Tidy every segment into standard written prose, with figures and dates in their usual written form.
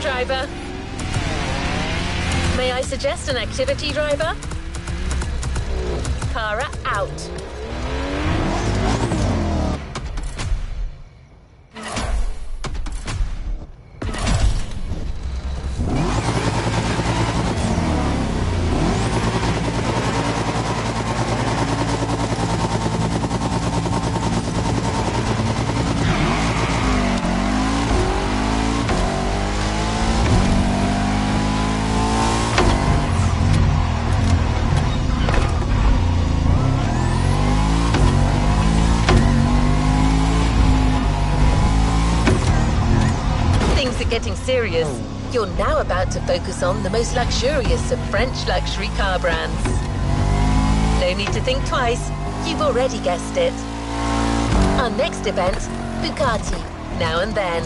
driver. May I suggest an activity, driver? Kara out. Getting serious. You're now about to focus on the most luxurious of French luxury car brands. No need to think twice, you've already guessed it. Our next event, Bugatti, now and then.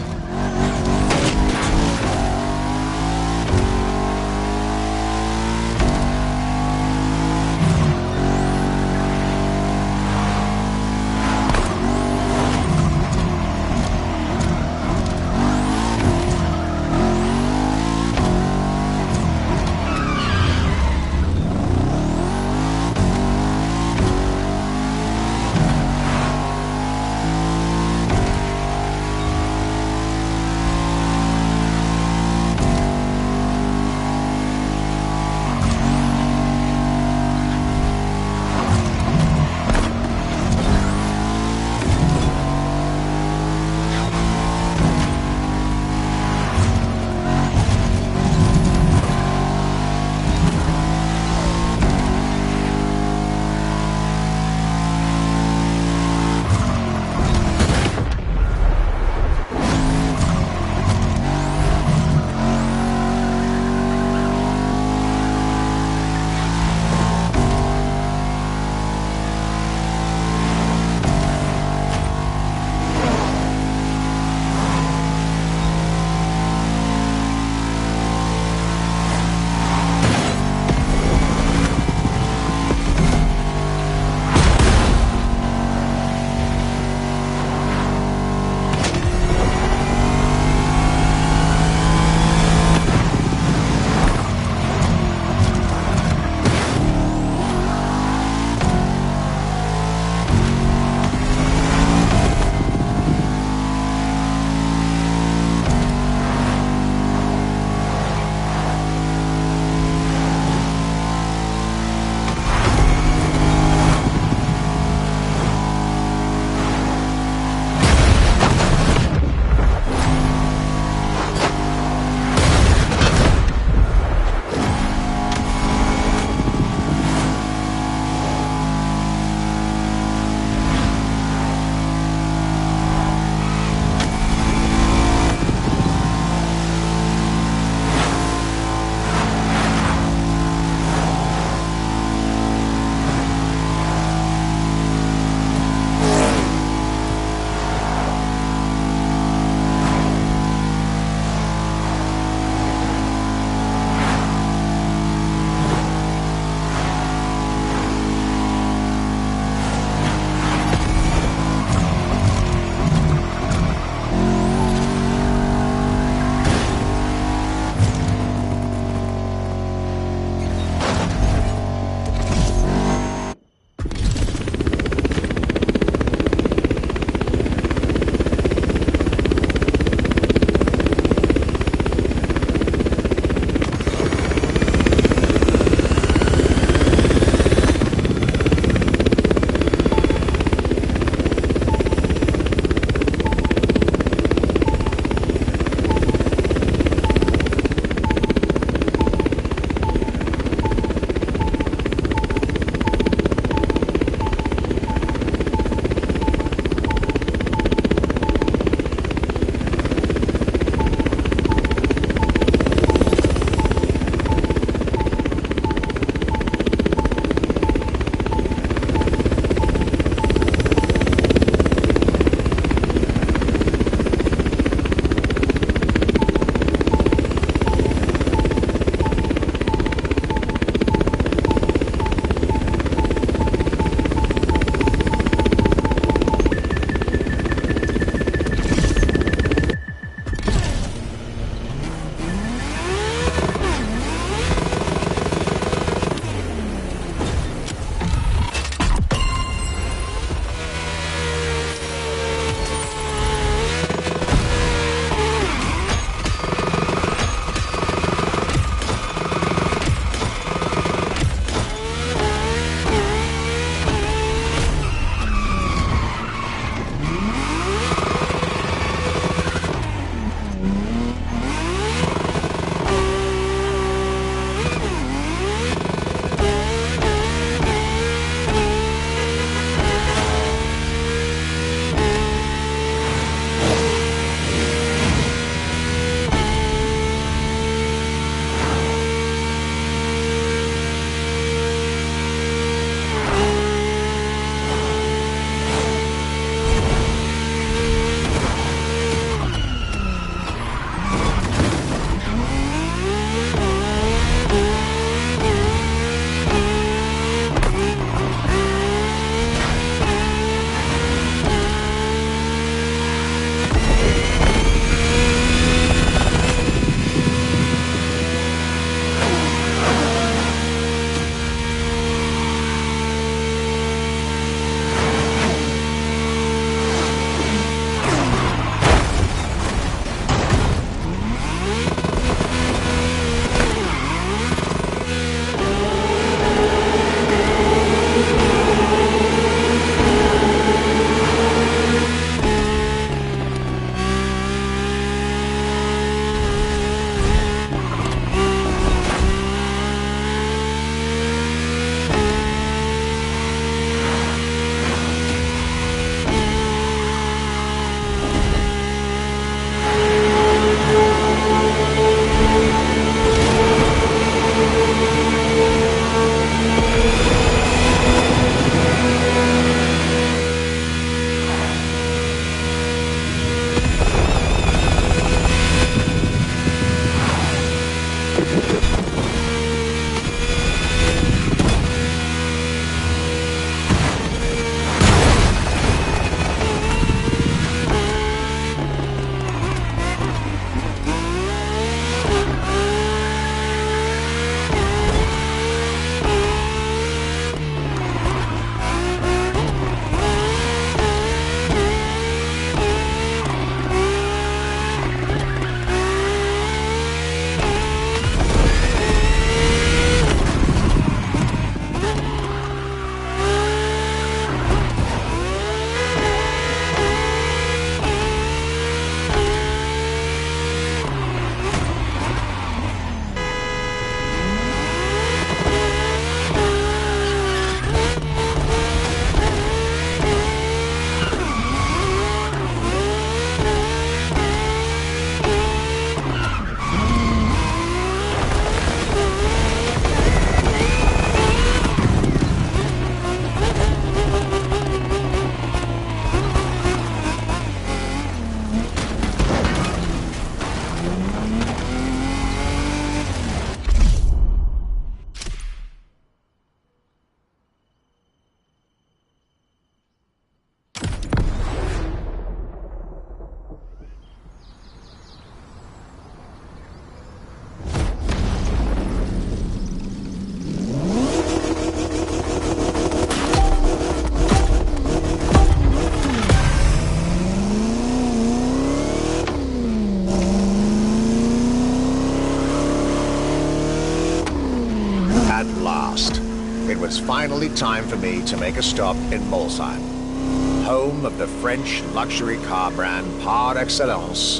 it's finally time for me to make a stop in Molsheim, home of the French luxury car brand par excellence,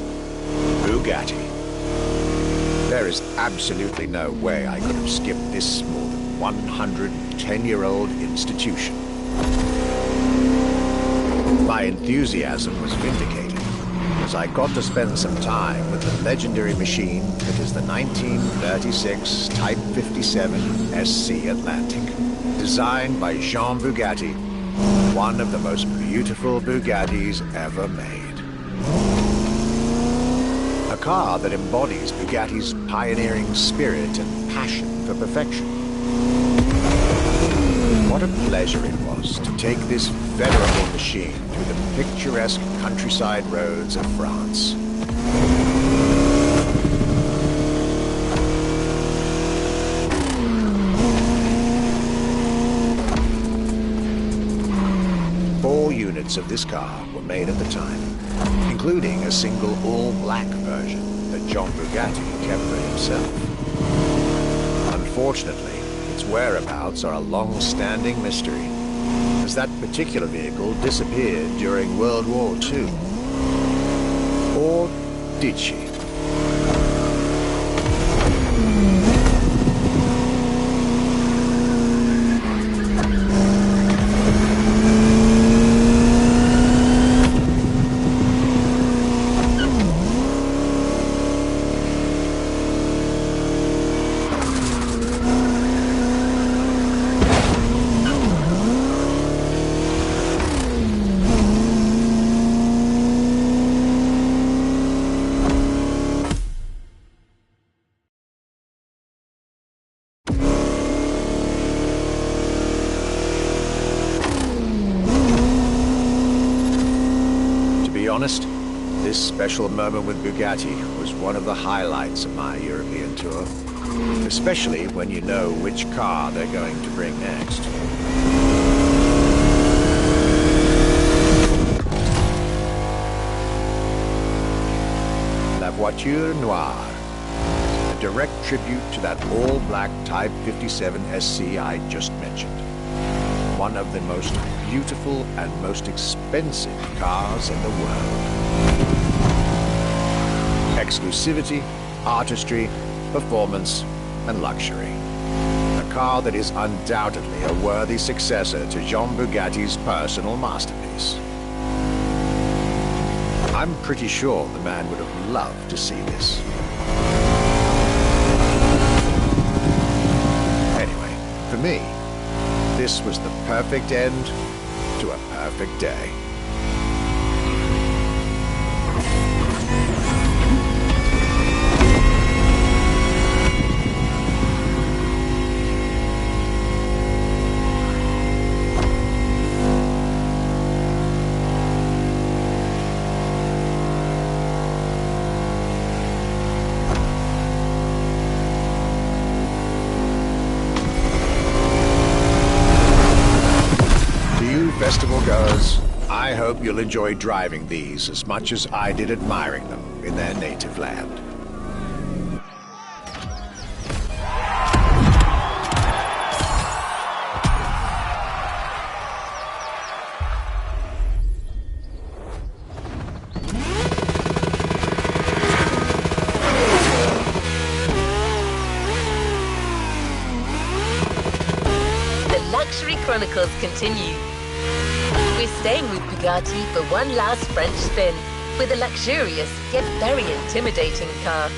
Bugatti. There is absolutely no way I could have skipped this more than 110-year-old institution. My enthusiasm was vindicated as I got to spend some time with the legendary machine that is the 1936 Type 57 SC Atlantic, designed by Jean Bugatti, one of the most beautiful Bugattis ever made. A car that embodies Bugatti's pioneering spirit and passion for perfection. What a pleasure it was to take this venerable machine through the picturesque countryside roads of France. Four units of this car were made at the time, including a single all-black version that John Bugatti kept for himself. Unfortunately, its whereabouts are a long-standing mystery, as that particular vehicle disappeared during World War II. Or did she? Honest, this special moment with Bugatti was one of the highlights of my European tour, especially when you know which car they're going to bring next. La Voiture Noire, a direct tribute to that all-black Type 57 SC I just mentioned. One of the most beautiful and most expensive cars in the world. Exclusivity, artistry, performance, and luxury. A car that is undoubtedly a worthy successor to Jean Bugatti's personal masterpiece. I'm pretty sure the man would have loved to see this. Anyway, for me, this was the perfect end to a perfect day. Festival goers, I hope you'll enjoy driving these as much as I did admiring them in their native land. The Luxury Chronicles continue. We're staying with Bugatti for one last French spin with a luxurious yet very intimidating car.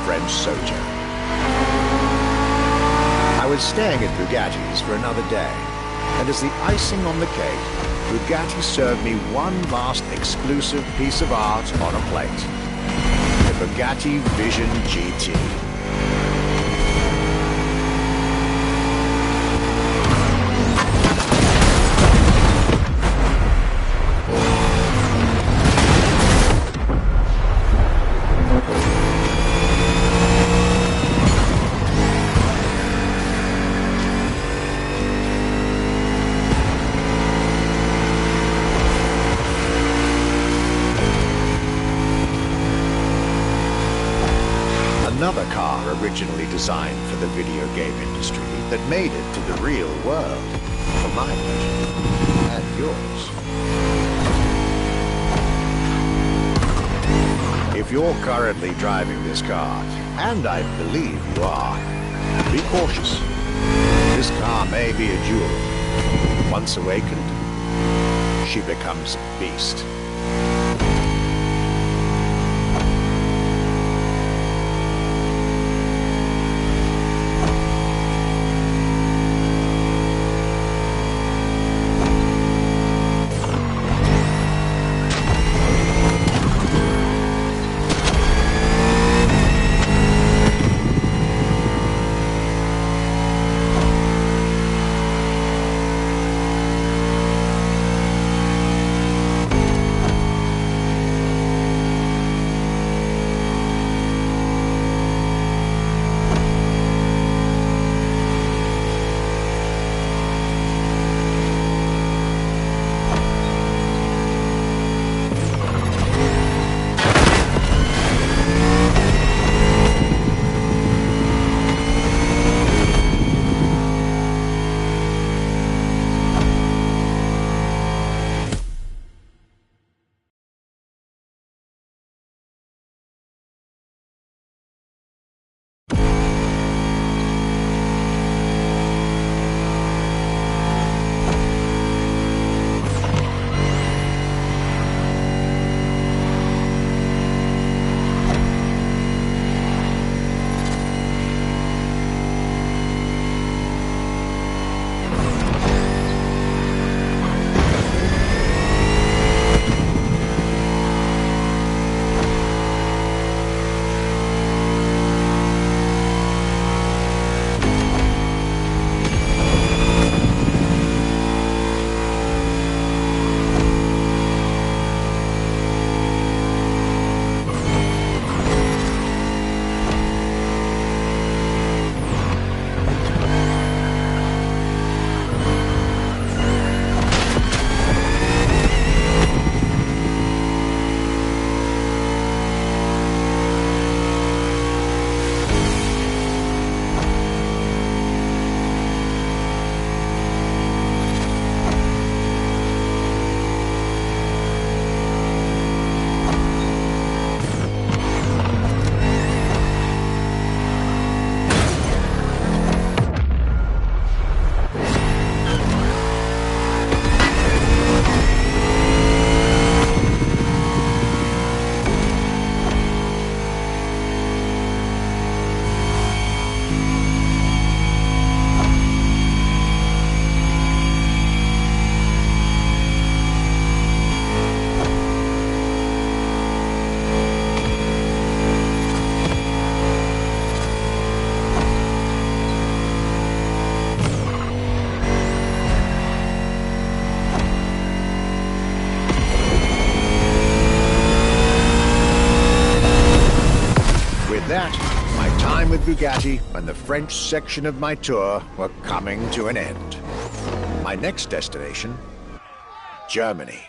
French sojourn. I was staying at Bugatti's for another day, and as the icing on the cake, Bugatti served me one last exclusive piece of art on a plate. The Bugatti Vision GT. Another car originally designed for the video game industry that made it to the real world, for my pleasure and yours. If you're currently driving this car, and I believe you are, be cautious. This car may be a jewel. Once awakened, she becomes a beast. Bugatti and the French section of my tour were coming to an end. My next destination, Germany.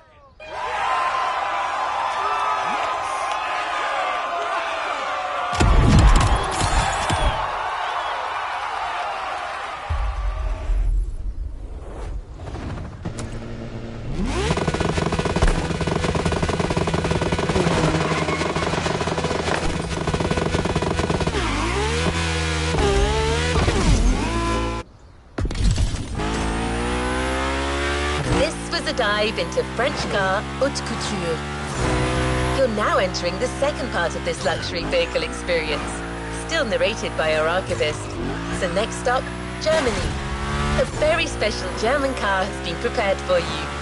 Dive into French car haute couture. You're now entering the second part of this luxury vehicle experience, still narrated by our archivist. So next stop, Germany. A very special German car has been prepared for you.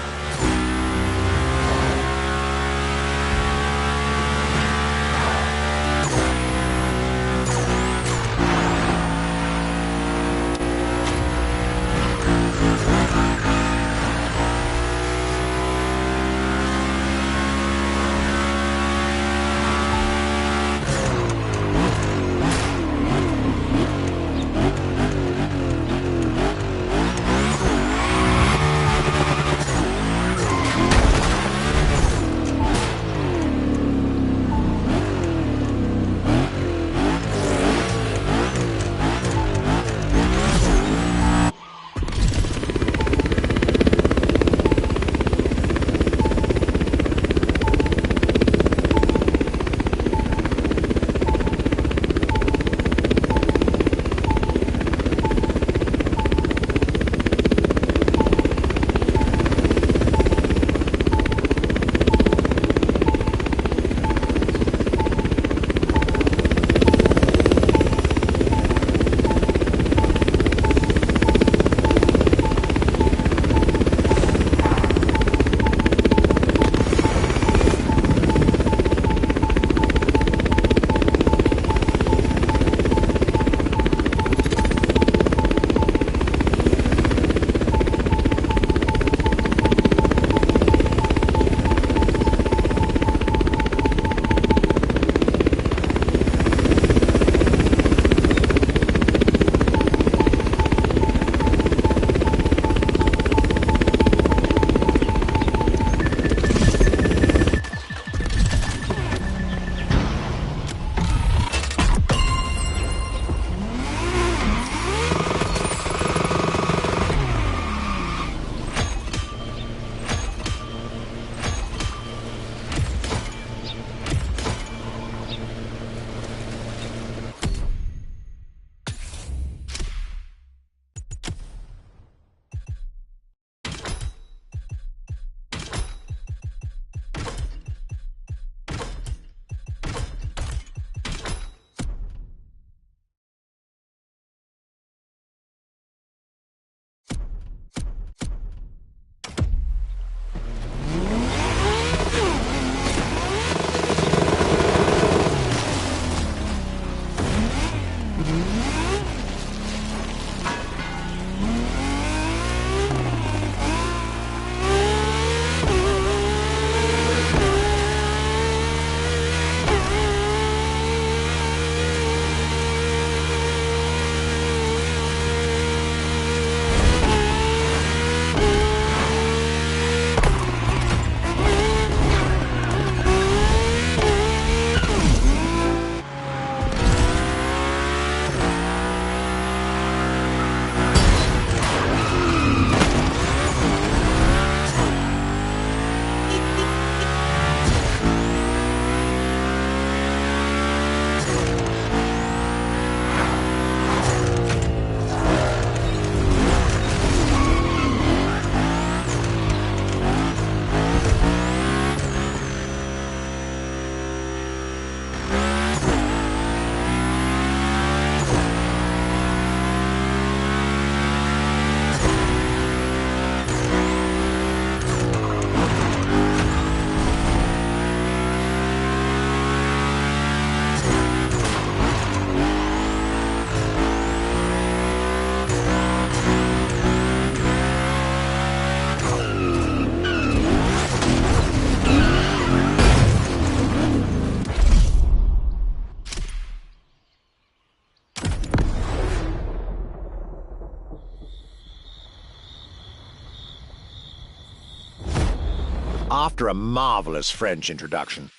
After a marvelous French introduction,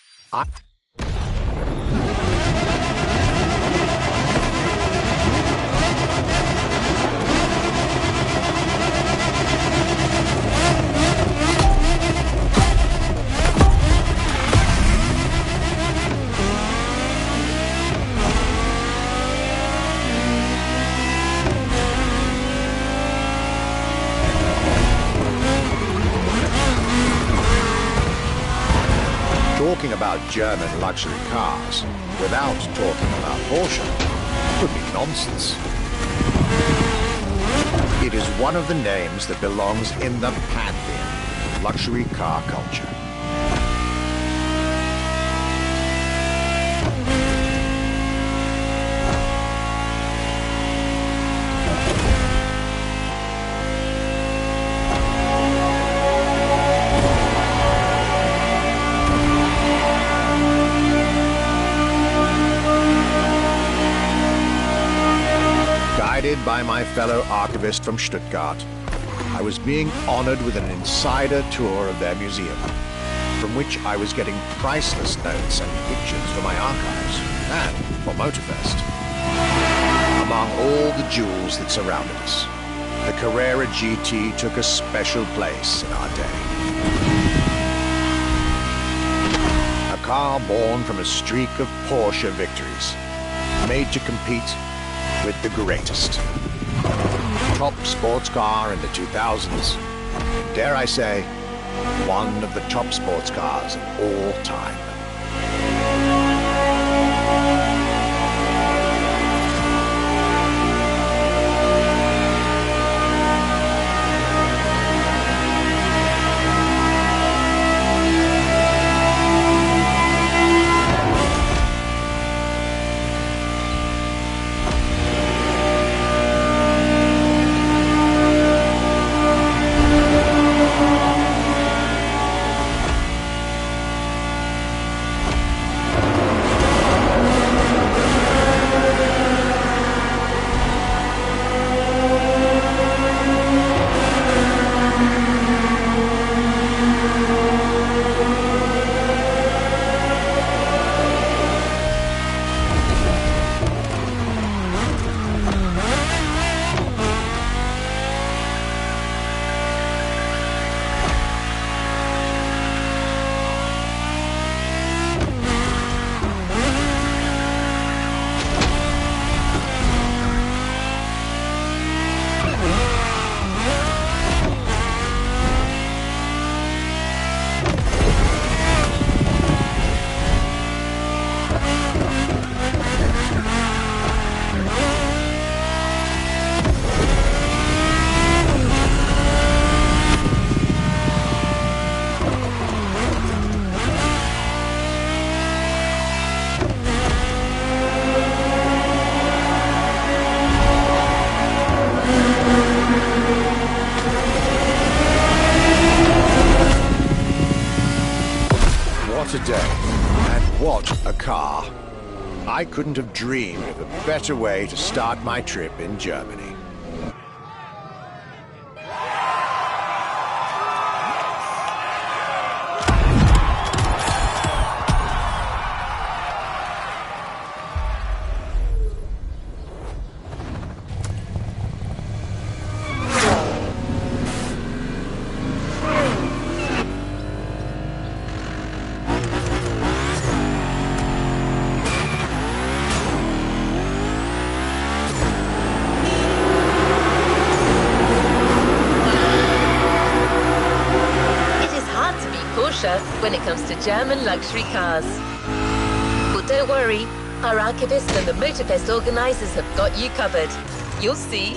talking about German luxury cars without talking about Porsche would be nonsense. It is one of the names that belongs in the pantheon of luxury car culture. Guided by my fellow archivist from Stuttgart, I was being honored with an insider tour of their museum, from which I was getting priceless notes and pictures for my archives, and for Motorfest. Among all the jewels that surrounded us, the Carrera GT took a special place in our day. A car born from a streak of Porsche victories, made to compete with the greatest. Top sports car in the 2000s. Dare I say, one of the top sports cars of all time. What a day, and what a car. I couldn't have dreamed of a better way to start my trip in Germany. When it comes to German luxury cars. But don't worry, our archivists and the Motorfest organizers have got you covered. You'll see.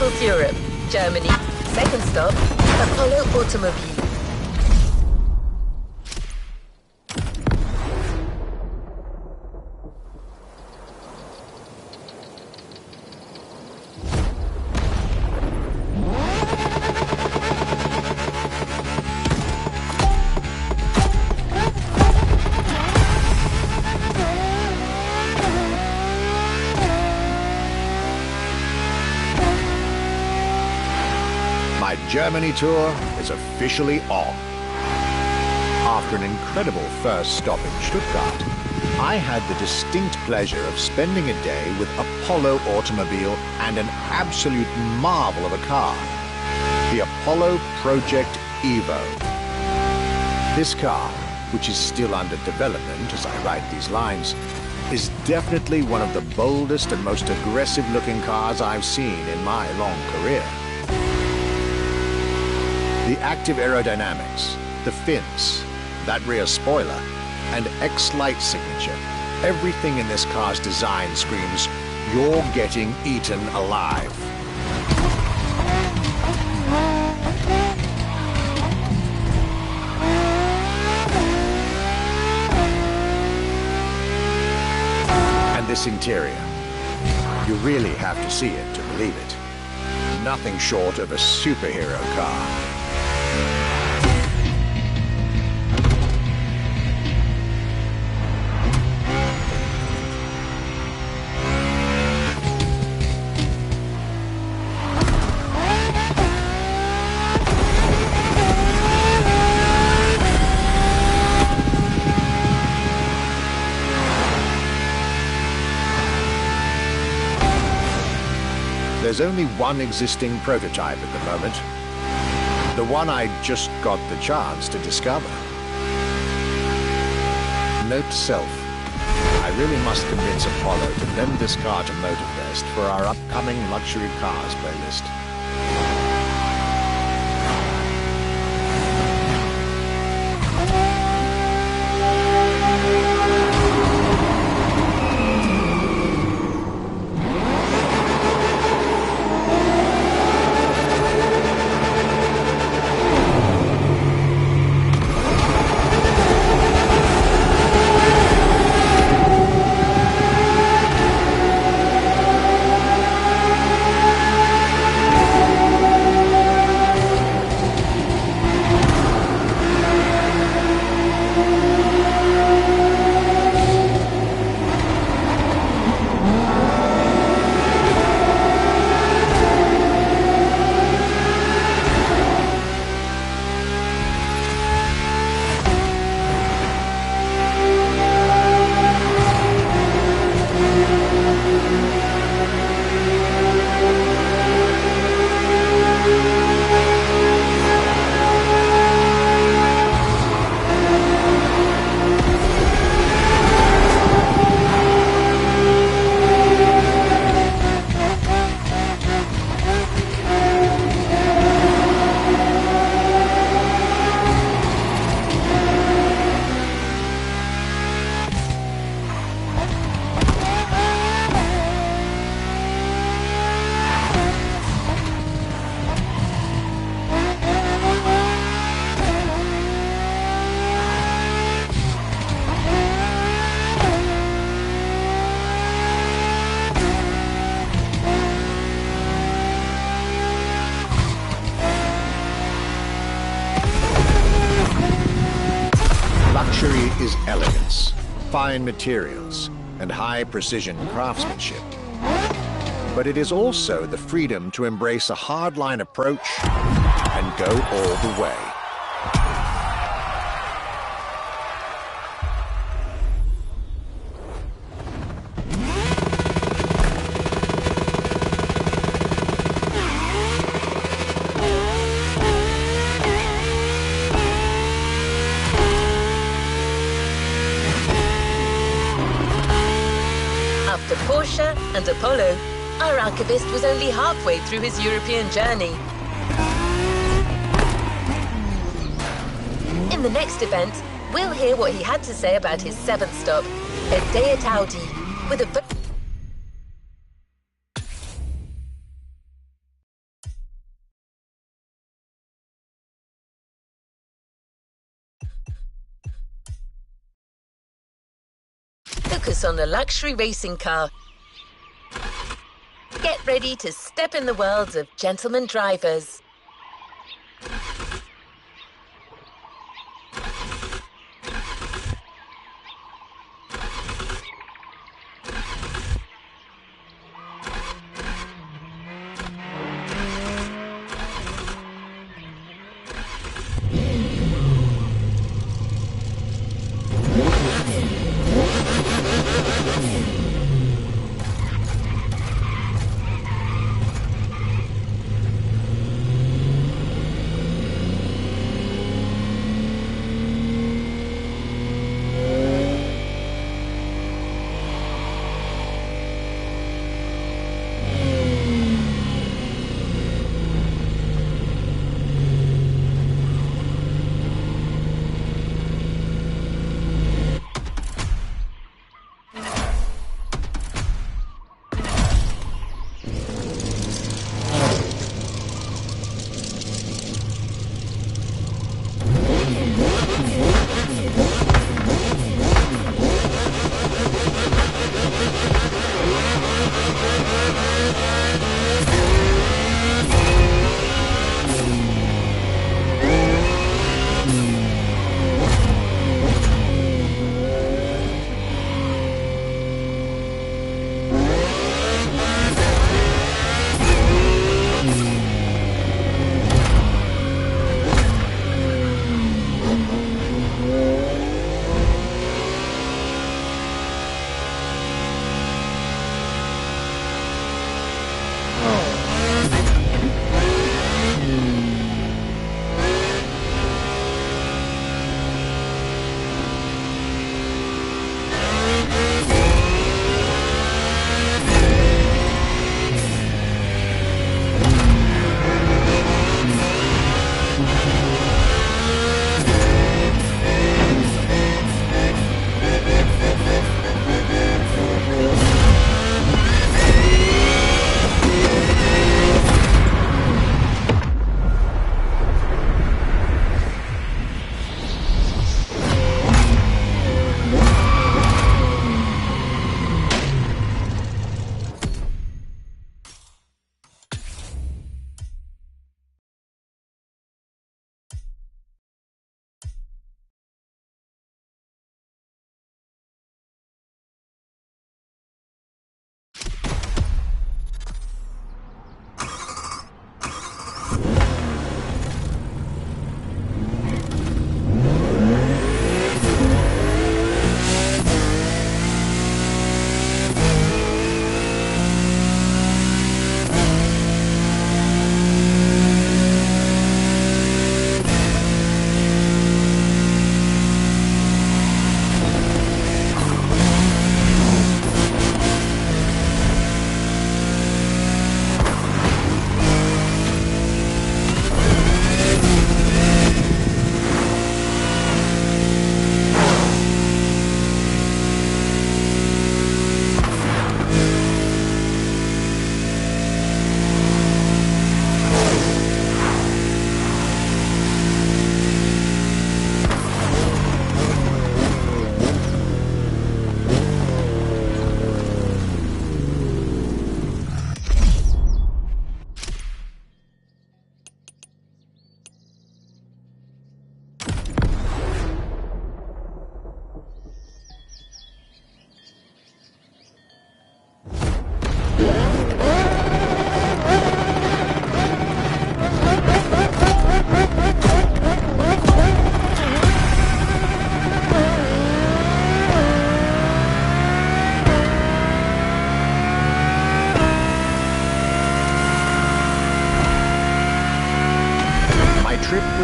Naples, Europe, Germany. Second stop, Apollo Automobile. My Germany tour is officially on. After an incredible first stop in Stuttgart, I had the distinct pleasure of spending a day with Apollo Automobile and an absolute marvel of a car, the Apollo Project Evo. This car, which is still under development as I write these lines, is definitely one of the boldest and most aggressive-looking cars I've seen in my long career. The active aerodynamics, the fins, that rear spoiler, and X-Light signature, everything in this car's design screams, you're getting eaten alive. And this interior, you really have to see it to believe it. Nothing short of a superhero car. There's only one existing prototype at the moment. The one I just got the chance to discover. Note to self, I really must convince Apollo to lend this car to Motorfest for our upcoming luxury cars playlist. Luxury is elegance, fine materials, and high-precision craftsmanship. But it is also the freedom to embrace a hardline approach and go all the way. After Porsche and Apollo, our archivist was only halfway through his European journey. In the next event, we'll hear what he had to say about his seventh stop, a day at Audi, with a focus on a luxury racing car. Get ready to step in the world of gentleman drivers.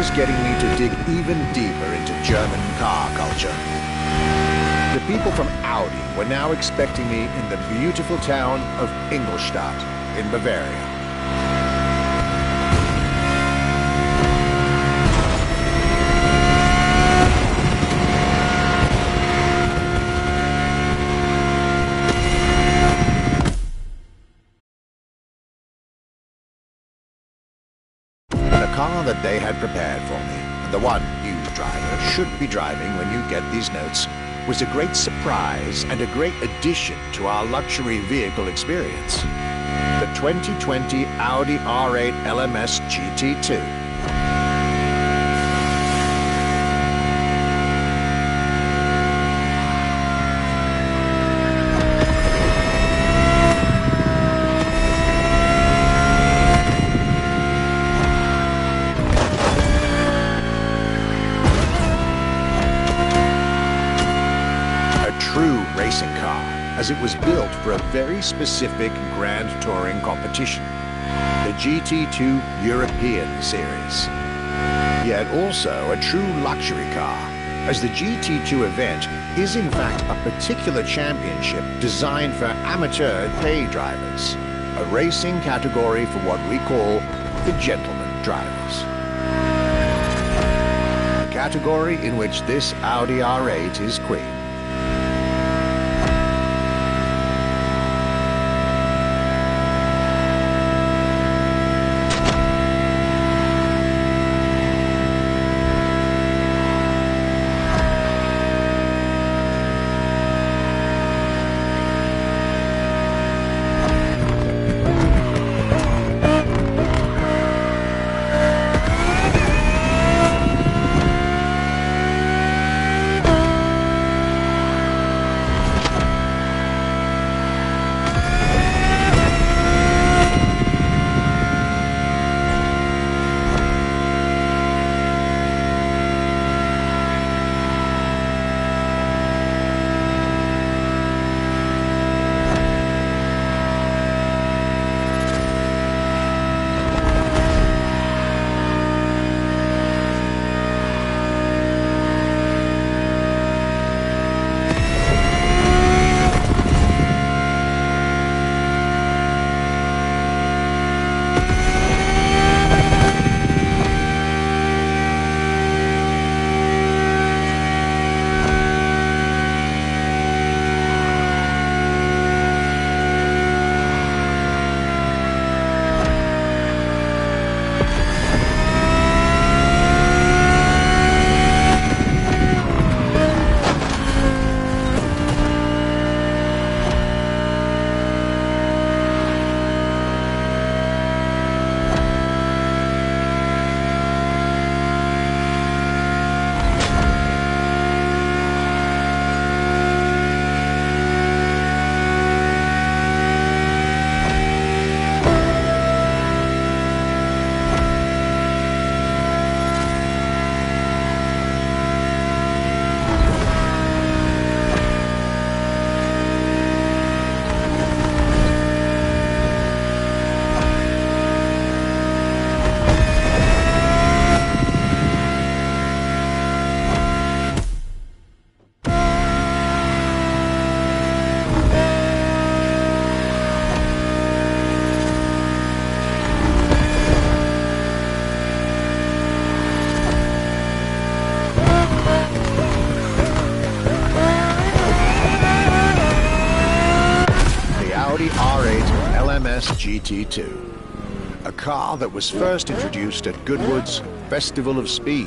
was getting me to dig even deeper into German car culture. The people from Audi were now expecting me in the beautiful town of Ingolstadt in Bavaria. The car that they had prepared for me, and the one you driver should be driving when you get these notes, was a great surprise and a great addition to our luxury vehicle experience. The 2020 Audi R8 LMS GT2. True racing car, as it was built for a very specific Grand Touring competition, the GT2 European Series. Yet also a true luxury car, as the GT2 event is in fact a particular championship designed for amateur pay drivers, a racing category for what we call the gentleman drivers. A category in which this Audi R8 is queen. GT2, a car that was first introduced at Goodwood's Festival of Speed.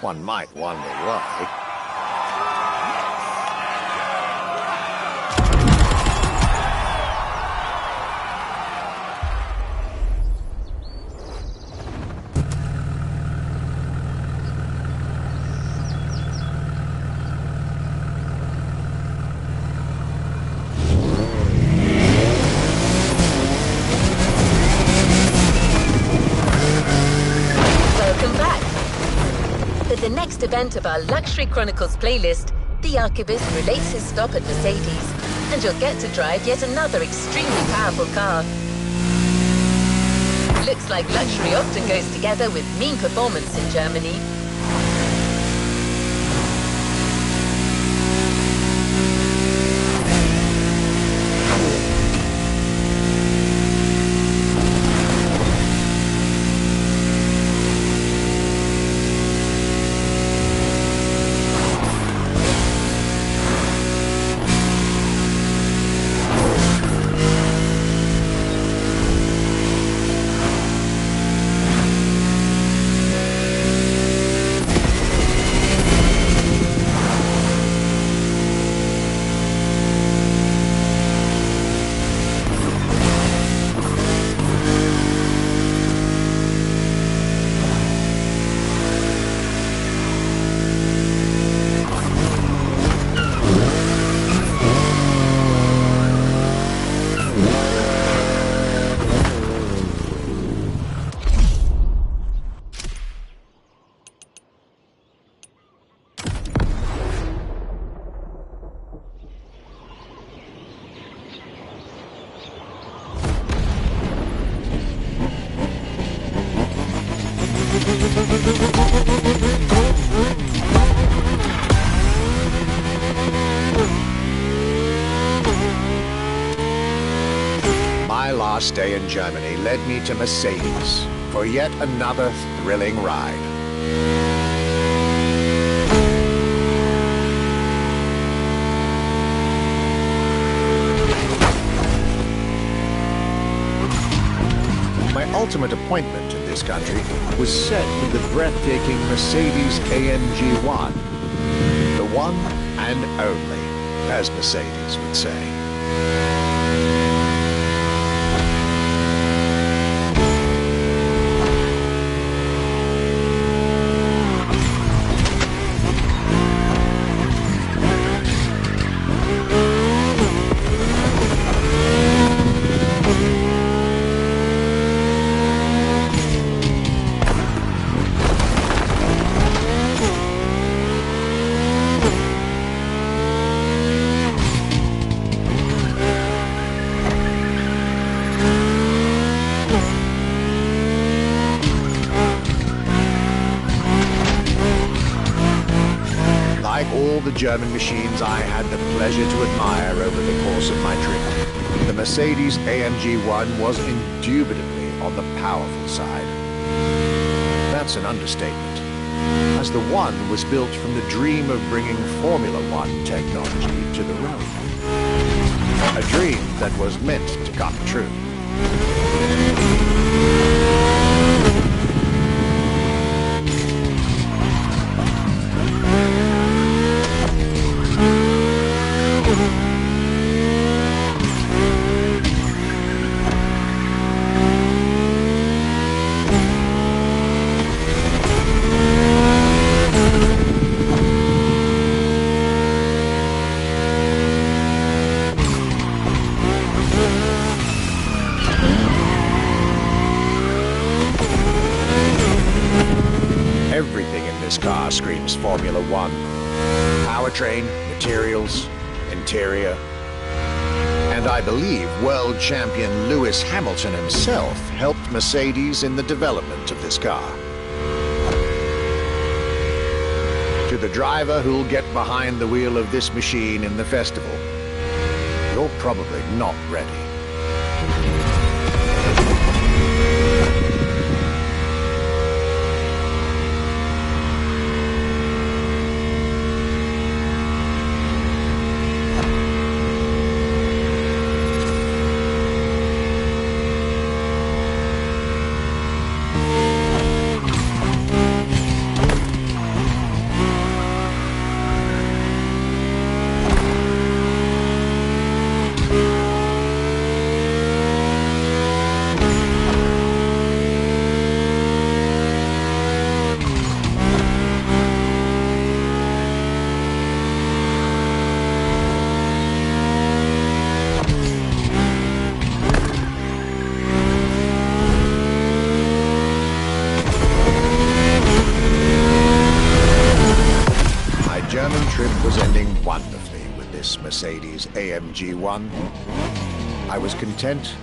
One might wonder why. The next event of our Luxury Chronicles playlist, the Archivist relates his stop at Mercedes, and you'll get to drive yet another extremely powerful car. Looks like luxury often goes together with mean performance in Germany. last day in Germany led me to Mercedes for yet another thrilling ride. My ultimate appointment in this country was set with the breathtaking Mercedes AMG 1. The one and only, as Mercedes would say. The German machines I had the pleasure to admire over the course of my trip, the Mercedes AMG 1 was indubitably on the powerful side. That's an understatement, as the 1 was built from the dream of bringing Formula 1 technology to the road. A dream that was meant to come true. Everything in this car screams Formula 1. Powertrain, materials, interior. And I believe world champion Lewis Hamilton himself helped Mercedes in the development of this car. To the driver who'll get behind the wheel of this machine in the festival, you're probably not ready. Was ending wonderfully with this Mercedes AMG 1. I was content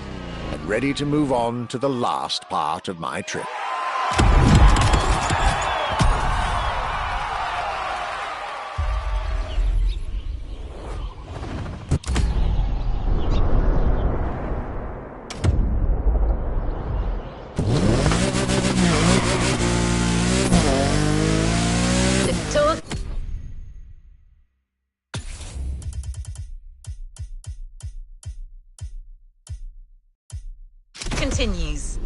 and ready to move on to the last part of my trip. Continues.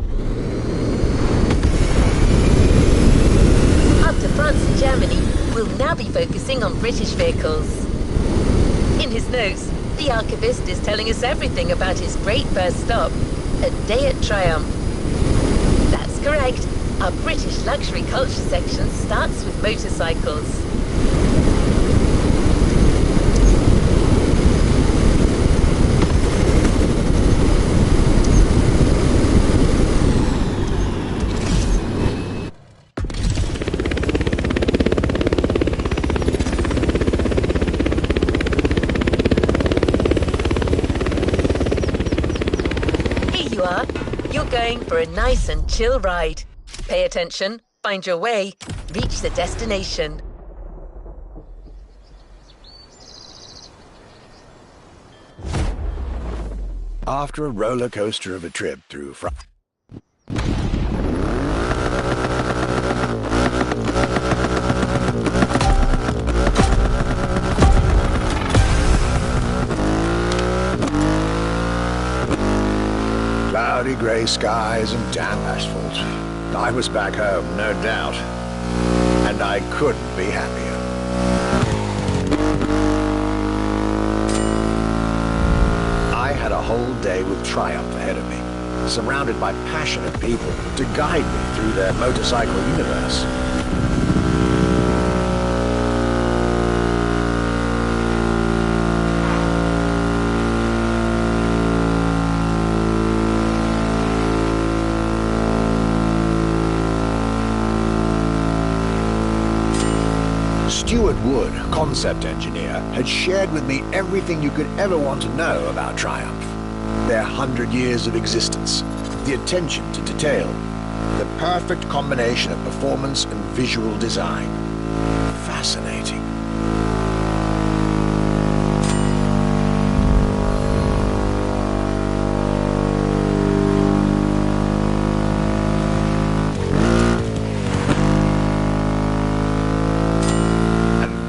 After France and Germany, we'll now be focusing on British vehicles. In his notes, the archivist is telling us everything about his great first stop, a day at Triumph. That's correct. Our British luxury culture section starts with motorcycles. You're going for a nice and chill ride. Pay attention, find your way, reach the destination. After a roller coaster of a trip through cloudy grey skies and damp asphalt, I was back home, no doubt, and I couldn't be happier. I had a whole day with triumph ahead of me, surrounded by passionate people to guide me through their motorcycle universe. Stuart Wood, concept engineer, had shared with me everything you could ever want to know about Triumph. Their 100 years of existence, the attention to detail, the perfect combination of performance and visual design. Fascinating.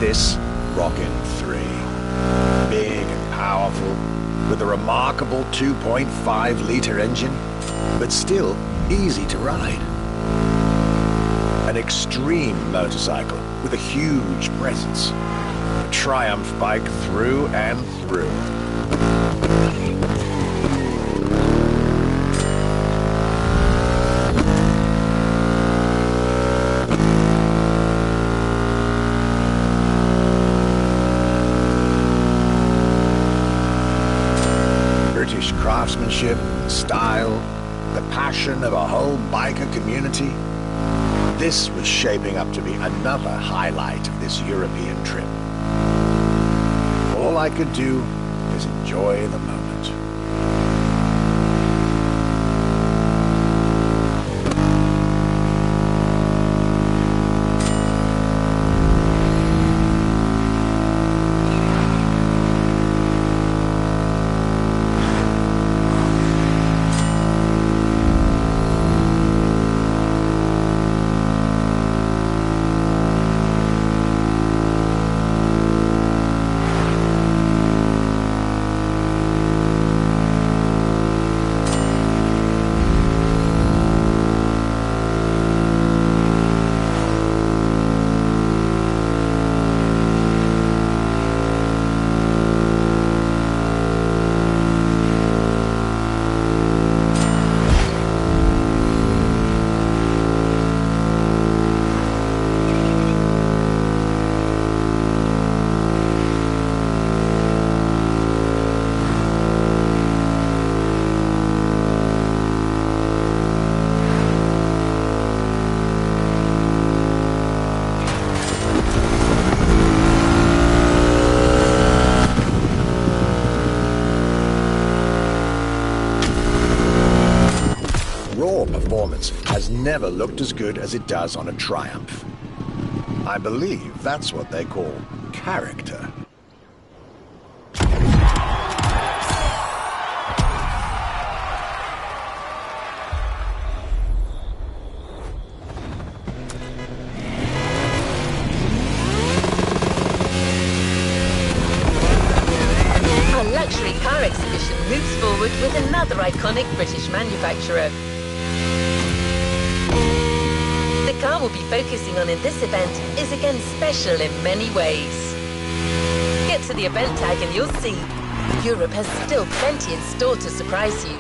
This Rockin' 3, big and powerful, with a remarkable 2.5-litre engine, but still easy to ride. An extreme motorcycle with a huge presence. A Triumph bike through and through. British craftsmanship, style, the passion of a whole biker community. This was shaping up to be another highlight of this European trip. All I could do is enjoy the moment. Raw performance has never looked as good as it does on a Triumph. I believe that's what they call character. Our luxury car exhibition moves forward with another iconic British manufacturer. The car we'll be focusing on in this event is again special in many ways. Get to the event tag and you'll see Europe has still plenty in store to surprise you.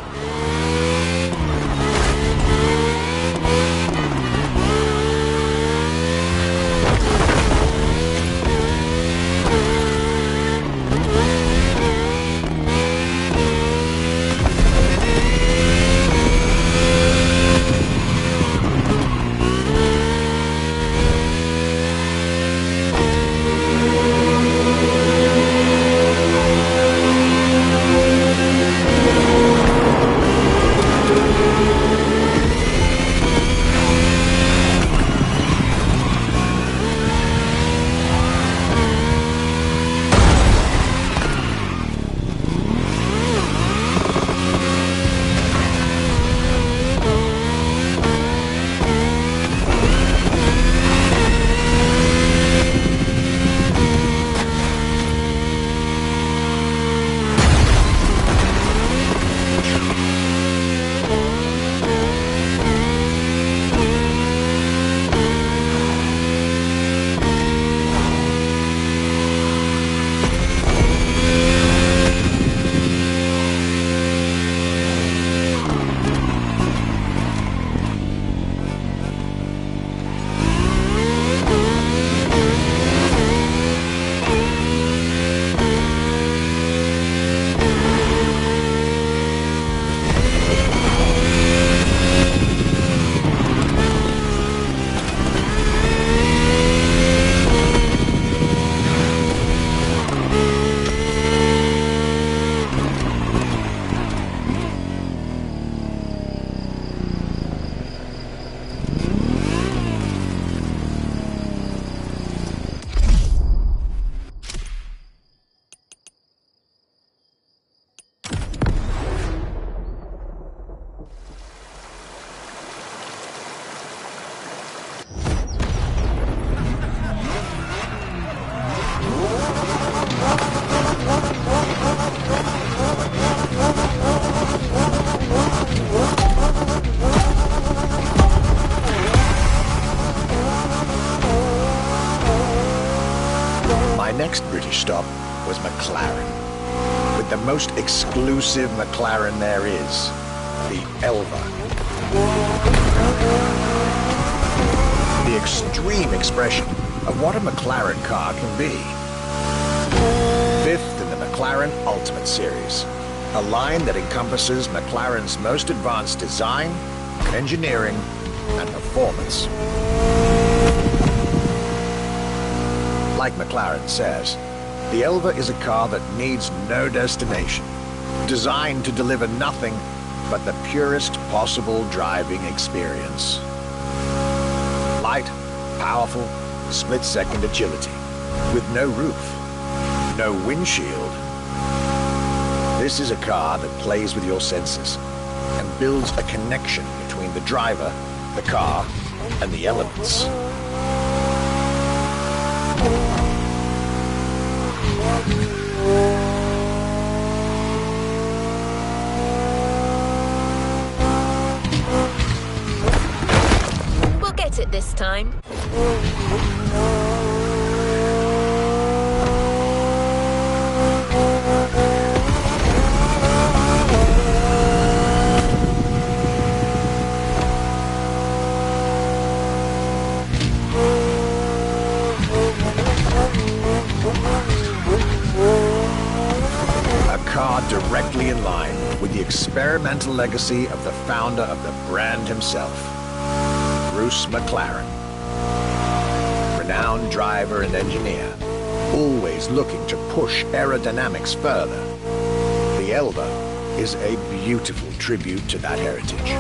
most exclusive McLaren there is, the Elva. The extreme expression of what a McLaren car can be. Fifth in the McLaren Ultimate Series, a line that encompasses McLaren's most advanced design, engineering, and performance. Like McLaren says, the Elva is a car that needs no destination, designed to deliver nothing but the purest possible driving experience. Light, powerful, split-second agility, with no roof, no windshield. This is a car that plays with your senses and builds a connection between the driver, the car, and the elements. We'll get it this time. Directly in line with the experimental legacy of the founder of the brand himself, Bruce McLaren. Renowned driver and engineer, always looking to push aerodynamics further, the Elva is a beautiful tribute to that heritage.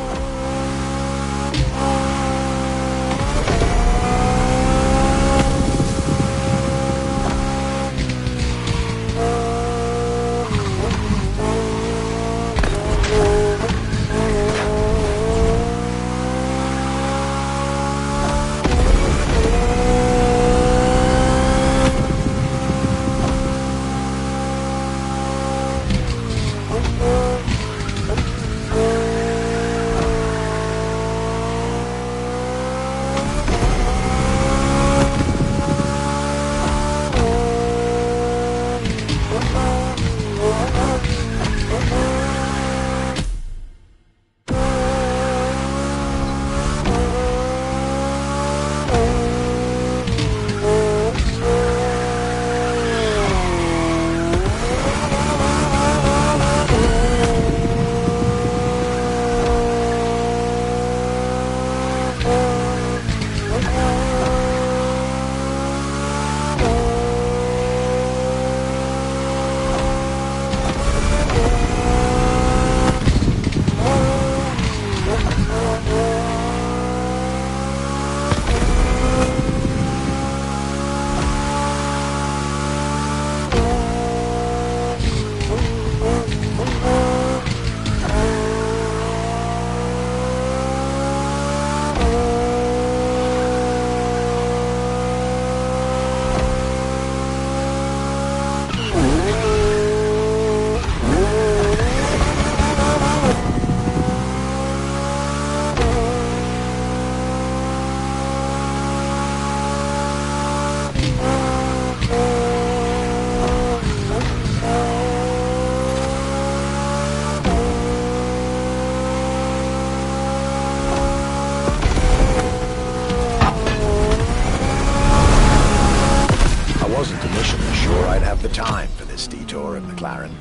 Time for this detour at McLaren,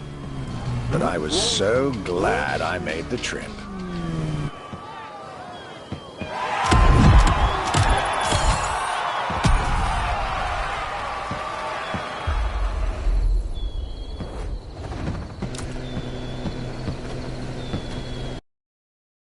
but I was so glad I made the trip.